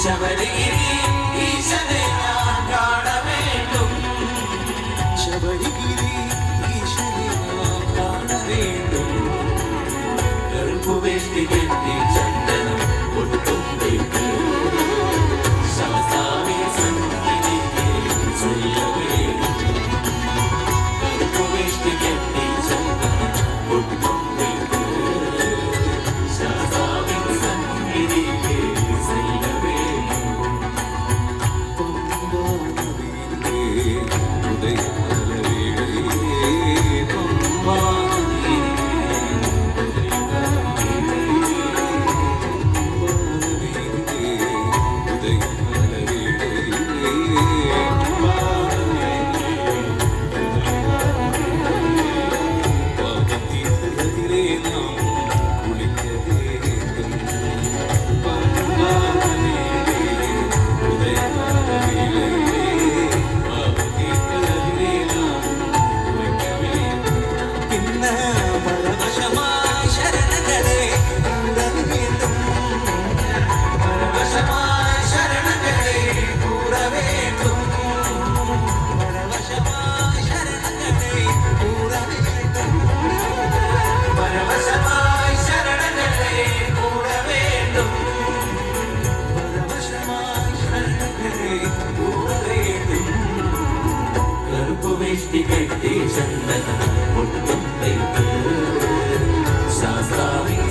ശബരിഗിരി ഈശനെ ഞാൻ കാണ വേണ്ടും ശബരിഗിരി ഈശനെ ഞാൻ കാണ വേണ്ടും കറുപ്പ് വേഷ്ടി കെട്ടി ചന്ദനം ഒട്ടും വെക്ക് ശവസാമി സന്നിധിക്ക് ചൊല്ല വേണ്ടും കറുപ്പ് വേഷ്ടി കെട്ടി ചന്ദനം ഒട്ടും വെക്ക് ശവസാമി സന്നിധിക്ക് ചൊല്ല വേണ്ടും വേഷ്ടി കെട്ടി ചന്ദനം ഒട്ടും വയ്ക്ക് ശാസ്താവിൻ